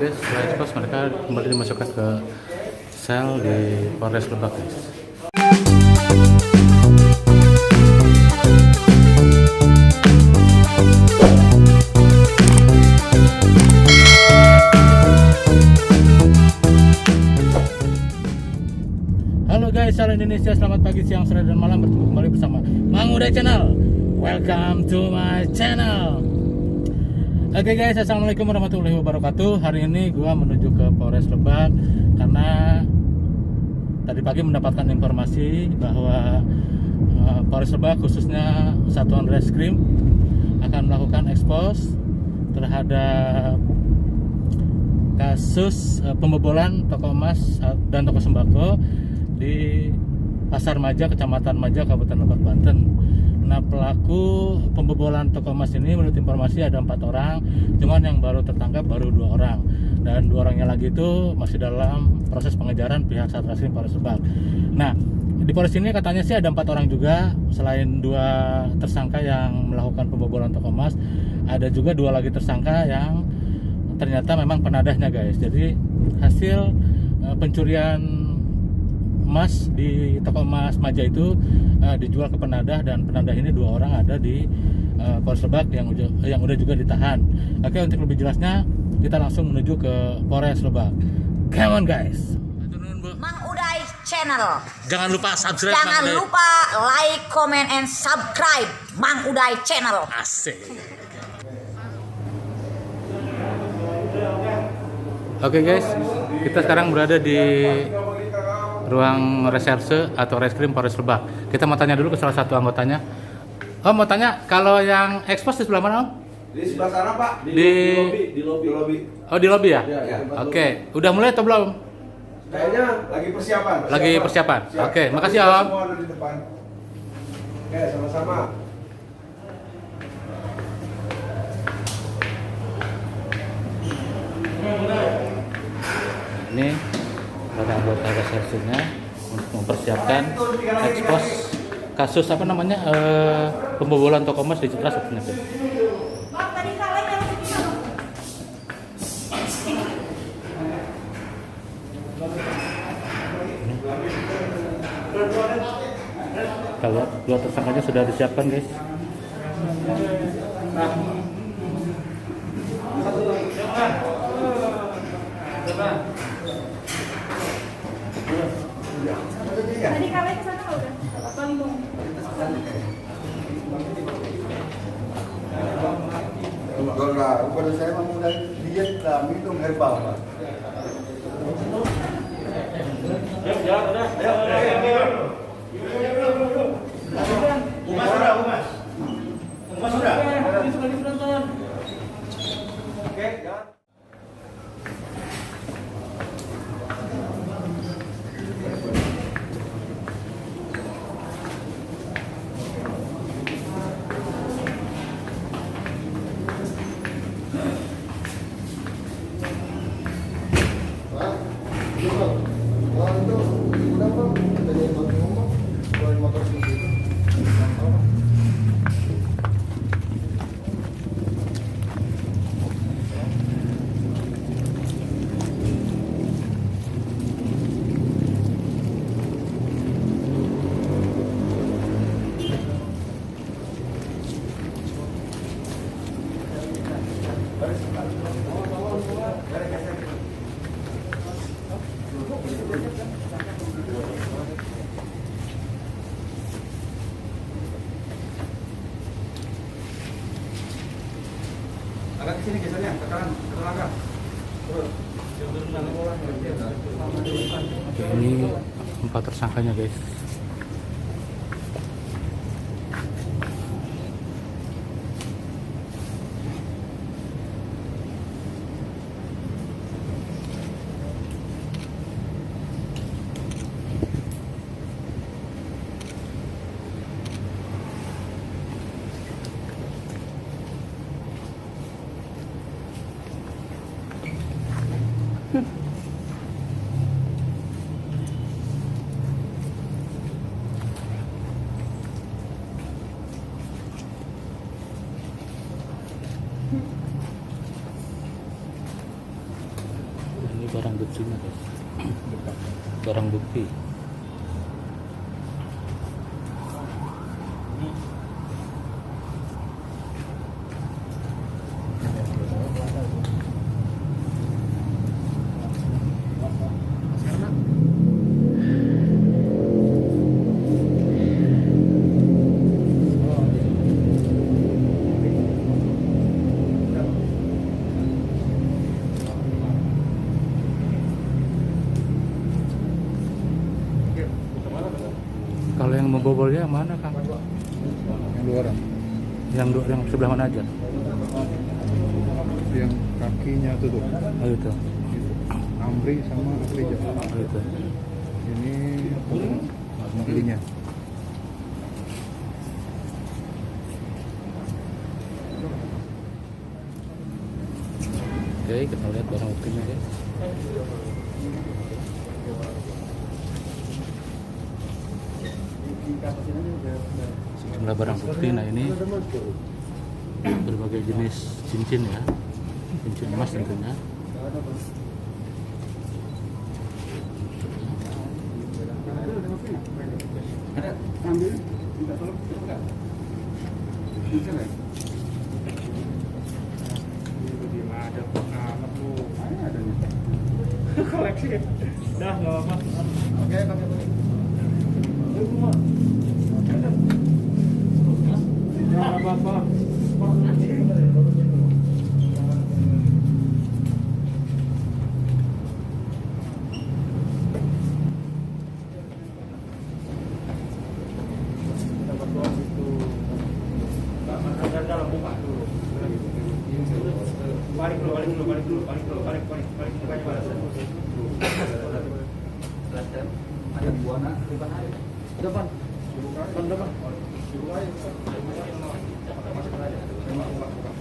guys, setelah expose mereka kembali dimasukkan ke sel di Polres Lebak guys. Halo guys, salam Indonesia, selamat pagi, siang, sore, dan malam. Bertemu kembali bersama Mang Uday Channel. Welcome to my channel. Oke guys, assalamualaikum warahmatullahi wabarakatuh. Hari ini gua menuju ke Polres Lebak karena tadi pagi mendapatkan informasi bahwa Polres Lebak khususnya Satuan Reskrim akan melakukan ekspos terhadap kasus pembobolan toko emas dan toko sembako di Pasar Maja, Kecamatan Maja, Kabupaten Lebak, Banten. Nah, pelaku pembobolan toko emas ini menurut informasi ada 4 orang, cuman yang baru tertangkap baru 2 orang, dan 2 orangnya lagi itu masih dalam proses pengejaran pihak Satreskrim Polres Lebak. Nah, di Polres ini katanya sih ada 4 orang juga, selain 2 tersangka yang melakukan pembobolan toko emas, ada juga 2 lagi tersangka yang ternyata memang penadahnya guys. Jadi hasil pencurian emas di toko emas Maja itu dijual ke penadah, dan penadah ini 2 orang ada di Polres Lebak yang udah juga ditahan. Oke, untuk lebih jelasnya kita langsung menuju ke Polres Lebak. Come on guys. Mang Uday Channel. Jangan lupa subscribe. Jangan lupa like, comment, and subscribe Mang Uday Channel. Asik. Oke guys, kita sekarang berada di ruang reserse atau reskrim Polres Lebak. Kita mau tanya dulu ke salah satu anggotanya. Om, mau tanya, kalau yang ekspos di sebelah mana, Om? Di sebelah sana, Pak. Di lobby. Oh, di lobi ya? Ya, Oke, udah mulai atau belum? Kayaknya lagi persiapan. Lagi persiapan. Siap. Oke, makasih Kita Om. Semua ada di depan. Oke, sama-sama. Ini para anggota resersinya untuk mempersiapkan ekspos kasus apa namanya pembobolan toko emas di Citra Setinap. Kalau 2 tersangkanya sudah disiapkan guys. Tadi kalian ke sana udah? Atau belum? Betul lah. Pada saya mau mulai diet lah, minum herbal, Pak. Umas sudah. Oke, jalan. Agak ke sini gesernya, ke kanan, ke belakang. Terus. Oke, ini 4 tersangkanya guys. buktinya guys. Barang bukti. Kalau yang membobolnya mana Kang? Yang 2 orang. Yang sebelah mana aja? Yang kakinya tuh tuh. Oh itu. Amri sama Afrija. Oh itu. Ini kirinya. Oke, kita lihat barang buktinya guys. Sejumlah barang bukti. Nah ini berbagai jenis cincin ya, cincin emas tentunya. Koleksi. Dah nggak apa-apa. Oke, pakai. Nggak apa-apa. Ada buah nak depan.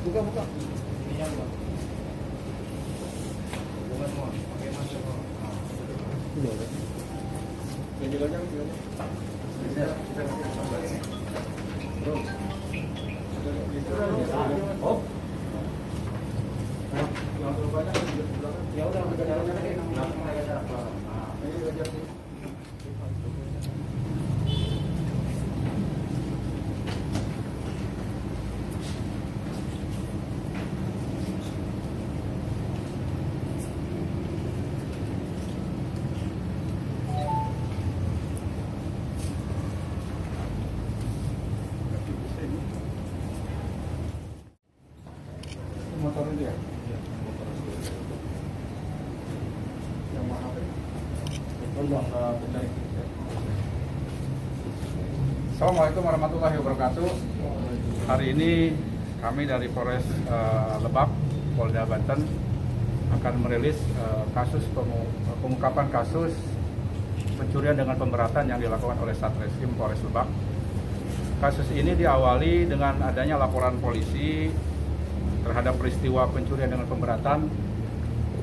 Buka. Motor itu ya? Yang mana? Assalamualaikum warahmatullahi wabarakatuh. Hari ini kami dari Polres Lebak, Polda Banten akan merilis pengungkapan kasus pencurian dengan pemberatan yang dilakukan oleh Satreskrim Polres Lebak. Kasus ini diawali dengan adanya laporan polisi terhadap peristiwa pencurian dengan pemberatan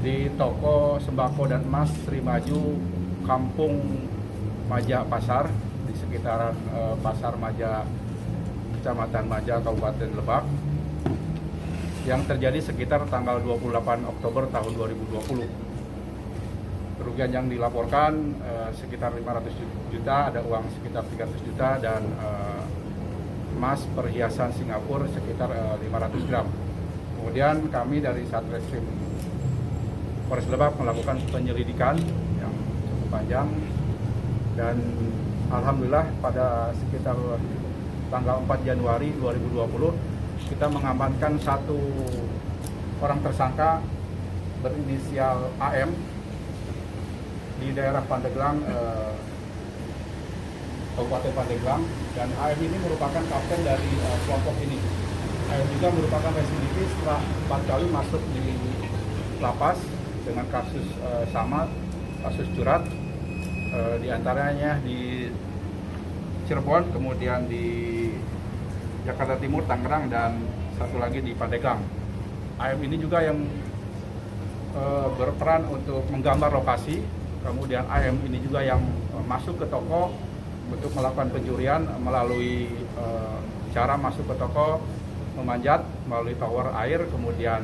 di toko sembako dan emas Sri Maju, Kampung Maja Pasar, di sekitaran Pasar Maja, Kecamatan Maja, Kabupaten Lebak, yang terjadi sekitar tanggal 28 Oktober tahun 2020. Kerugian yang dilaporkan sekitar 500 juta, ada uang sekitar 300 juta, dan emas perhiasan Singapura sekitar 500 gram. Kemudian kami dari Satreskrim Polres Lebak melakukan penyelidikan yang cukup panjang, dan alhamdulillah pada sekitar tanggal 4 Januari 2020 kita mengamankan satu orang tersangka berinisial AM di daerah Pandeglang, Kabupaten Pandeglang, dan AM ini merupakan kapten dari kelompok ini. AM juga merupakan residivis setelah 4 kali masuk di lapas dengan kasus sama, kasus curat, diantaranya di Cirebon, kemudian di Jakarta Timur, Tangerang, dan satu lagi di Pandeglang. AM ini juga yang berperan untuk menggambar lokasi, kemudian AM ini juga yang masuk ke toko untuk melakukan pencurian melalui cara masuk ke toko, memanjat melalui tower air, kemudian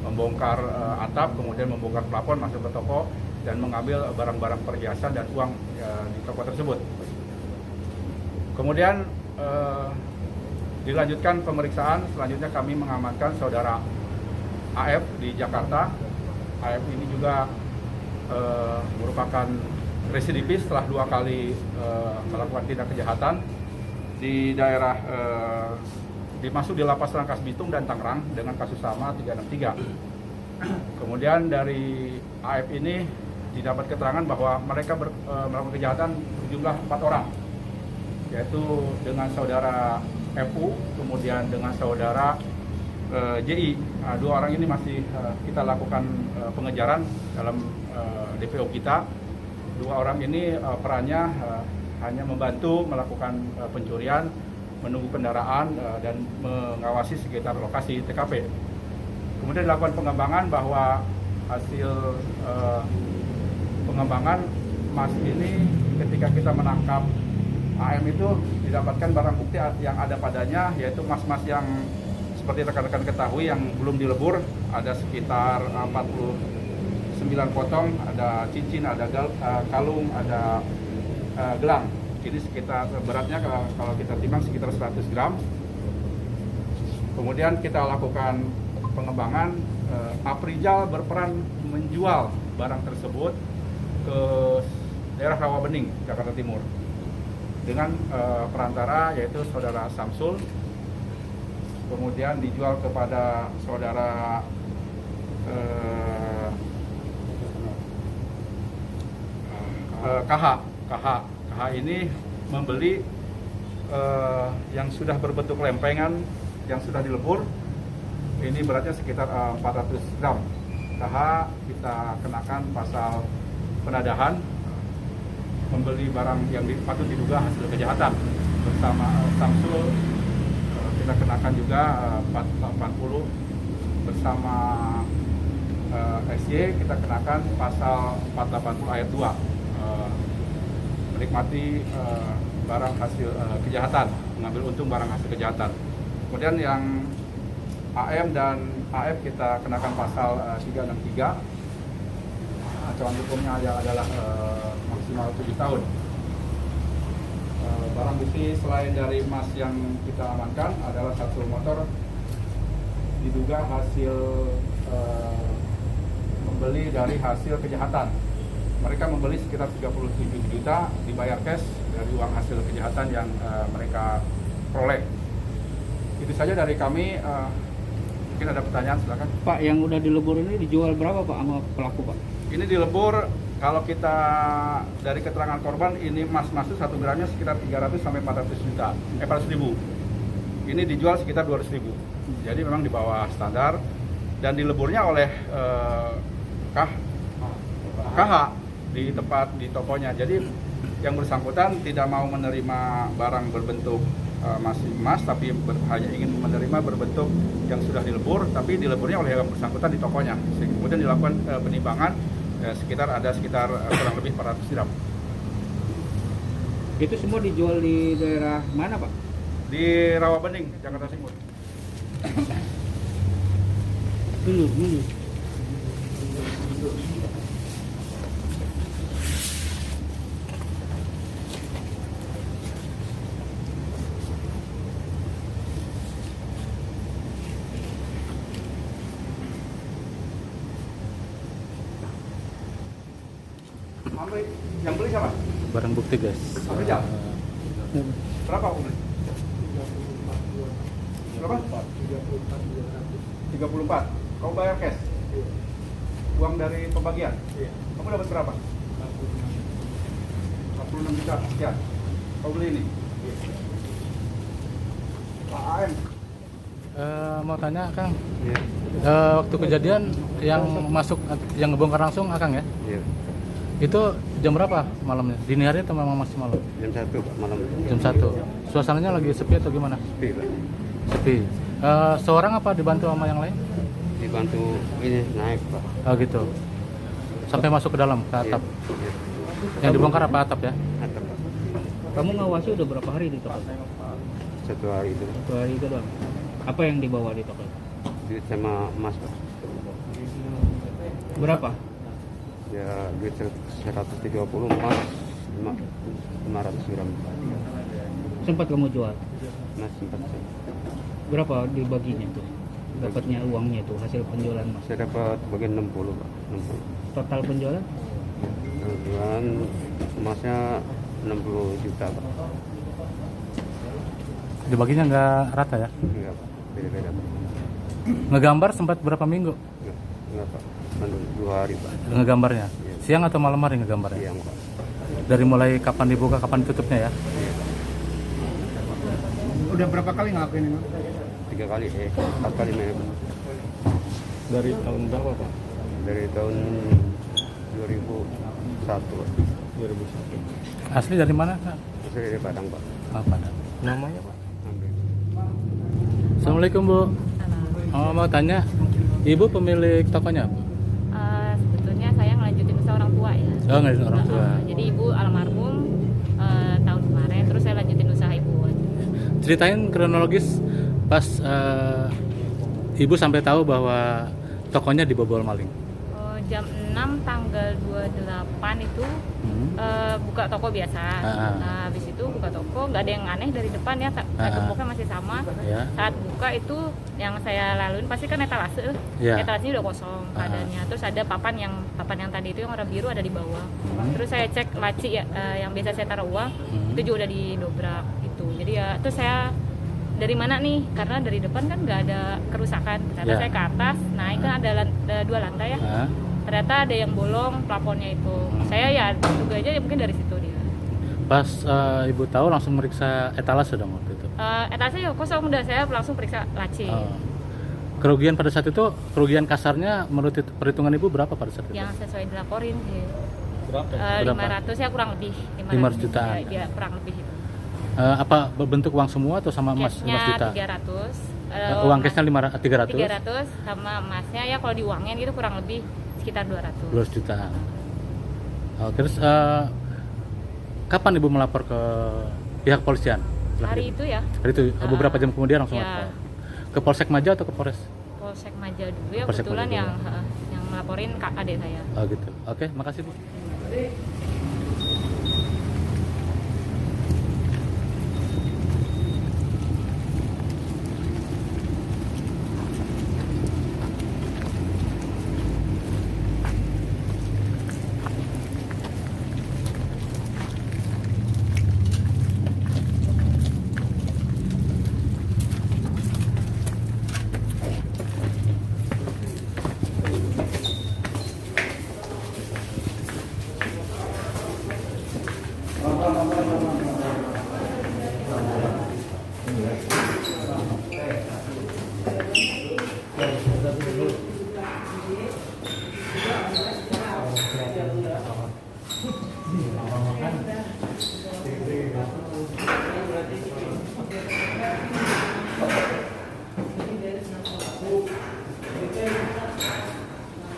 membongkar atap, kemudian membongkar plafon, masuk ke toko dan mengambil barang-barang perhiasan dan uang di toko tersebut. Kemudian dilanjutkan pemeriksaan, selanjutnya kami mengamankan saudara AF di Jakarta. AF ini juga merupakan residivis setelah 2 kali melakukan tindak kejahatan di daerah dimasuk di Lapas Rangkas Bitung dan Tangerang dengan kasus sama 363. Kemudian dari AF ini didapat keterangan bahwa mereka melakukan kejahatan berjumlah 4 orang, yaitu dengan saudara FU, kemudian dengan saudara JI. Nah, 2 orang ini masih kita lakukan pengejaran dalam DPO kita. 2 orang ini perannya hanya membantu melakukan pencurian, menunggu kendaraan dan mengawasi sekitar lokasi TKP. Kemudian dilakukan pengembangan bahwa hasil pengembangan Mas ini ketika kita menangkap AM itu didapatkan barang bukti yang ada padanya, yaitu mas-mas yang seperti rekan-rekan ketahui yang belum dilebur, ada sekitar 49 potong, ada cincin, ada kalung, ada gelang. Jadi sekitar beratnya kalau kita timbang sekitar 100 gram. Kemudian kita lakukan pengembangan, Aprijal berperan menjual barang tersebut ke daerah Rawabening, Jakarta Timur, dengan perantara yaitu saudara Samsul. Kemudian dijual kepada saudara KH ini membeli yang sudah berbentuk lempengan yang sudah dilebur. Ini beratnya sekitar 400 gram. KH kita kenakan pasal penadahan, membeli barang yang patut diduga hasil kejahatan. Bersama Samsul kita kenakan juga 480, bersama SY kita kenakan pasal 480 ayat 2, menikmati barang hasil kejahatan, mengambil untung barang hasil kejahatan. Kemudian yang AM dan AF kita kenakan pasal 363, ancaman hukumnya adalah maksimal 7 tahun. Barang bukti selain dari emas yang kita amankan adalah 1 motor diduga hasil membeli dari hasil kejahatan. Mereka membeli sekitar 37 juta, dibayar cash dari uang hasil kejahatan yang mereka peroleh. Itu saja dari kami. Mungkin ada pertanyaan, silakan. Pak, yang udah dilebur ini dijual berapa Pak sama pelaku Pak? Ini dilebur, kalau kita dari keterangan korban, ini emas masuk 1 gramnya sekitar 300 sampai 400 ribu. Ini dijual sekitar 200 ribu. Jadi memang di bawah standar dan dileburnya oleh KH di tempat di tokonya. Jadi yang bersangkutan tidak mau menerima barang berbentuk masih emas, tapi hanya ingin menerima berbentuk yang sudah dilebur, tapi dileburnya oleh yang bersangkutan di tokonya. Kemudian dilakukan penimbangan, ada sekitar kurang lebih 400 gram. Itu semua dijual di daerah mana Pak? Di Rawabening, Jakarta Timur. Dulu. Yang beli siapa? Barang bukti guys. Aprijal. Berapa aku beli? Berapa? 34. Kau bayar cash? Uang dari pembagian? Kamu dapat berapa? 46 juta. Sekian. Kau beli ini? Pak AM. Mau tanya Kang, waktu kejadian yang masuk, yang ngebongkar langsung Akang ya? Iya, Itu jam berapa malamnya? Dini hari atau memang masih malam? jam 1 Pak, malam. Jam 1. Suasananya lagi sepi atau gimana? Sepi Pak. Sepi. Seorang apa dibantu sama yang lain? Dibantu ini naik Pak. Oh gitu. Sampai masuk ke dalam, ke atap. Iya. Yang dibongkar apa atap ya? Atap Pak. Kamu ngawasi udah berapa hari di toko? 1 hari itu 1 hari itu doang. Apa yang dibawa di toko? duit sama emas Pak. Berapa? Ya duit 130, emas 500 gram. Sempat kamu jual? Mas sempat sih. Berapa dibaginya tuh? Dapatnya uangnya tuh hasil penjualan mas? Saya dapat bagian 60 Pak. 60. Total penjualan? Kemudian emasnya 60 juta Pak. Dibaginya nggak rata ya? Enggak Pak, beda-beda Pak. Ngegambar sempat berapa minggu? Enggak Pak, cuma 2 hari Pak. Ngegambarnya? Iya. Siang atau malam hari ngegambarnya? Siang Pak. Dari mulai kapan dibuka, kapan tutupnya ya? Udah berapa kali ngelakuin ini? 3 kali, 4 kali main Pak. Dari tahun berapa Pak? Dari tahun 2001 Pak. 2001. Asli dari mana Kak? Saya dari Padang Pak. Ah, Padang. Namanya Pak? Ambil. Assalamualaikum Bu. Oh, mau tanya, Ibu pemilik tokonya apa? Sebetulnya saya ngelanjutin usaha orang tua ya. Oh, nggak ada orang tua. Jadi ibu almarhum tahun kemarin, terus saya lanjutin usaha ibu. Ceritain kronologis pas Ibu sampai tahu bahwa tokonya dibobol maling. Jam 6 tanggal 28 itu buka toko biasa. Nah, habis itu buka toko, nggak ada yang aneh dari depan ya, gemboknya masih sama. Ya. Saat buka itu yang saya laluin pasti kan etalase. Ya. Etalasenya udah kosong keadaannya. Terus ada papan yang tadi itu yang warna biru ada di bawah. Terus saya cek laci ya, yang biasa saya taruh uang, itu juga udah didobrak gitu. Jadi ya, terus saya dari mana nih? Karena dari depan kan nggak ada kerusakan. Ternyata Ya. saya ke atas, naik kan ada 2 lantai ya. Ternyata ada yang bolong plafonnya itu. Saya ya duga aja ya mungkin dari situ dia. Pas Ibu tahu langsung meriksa etalase dong waktu itu. Etalase ya kosong, udah saya langsung periksa laci. Kerugian pada saat itu, kerugian kasarnya menurut perhitungan Ibu berapa pada saat itu? Yang sesuai dilaporin sih. Berapa? 500 ya kurang lebih. 500 jutaan. Ya, kurang lebih itu. Apa bentuk uang semua atau sama emas 5 Cashnya juta? 300. Uang cashnya 300? 300 sama emasnya ya kalau diuangin gitu kurang lebih sekitar 200. 200 jutaan. Terus kapan Ibu melapor ke pihak polisian? Hari itu ya. Hari itu beberapa jam kemudian langsung ya. lapor. Ke Polsek Maja atau ke Polres? Polsek Maja dulu ya, Polsek kebetulan Maja yang melaporin kak adik saya. Oh gitu. Oke, makasih Bu.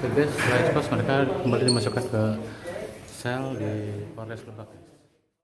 Oke guys, setelah expose mereka kembali dimasukkan ke sel di Polres Lebak.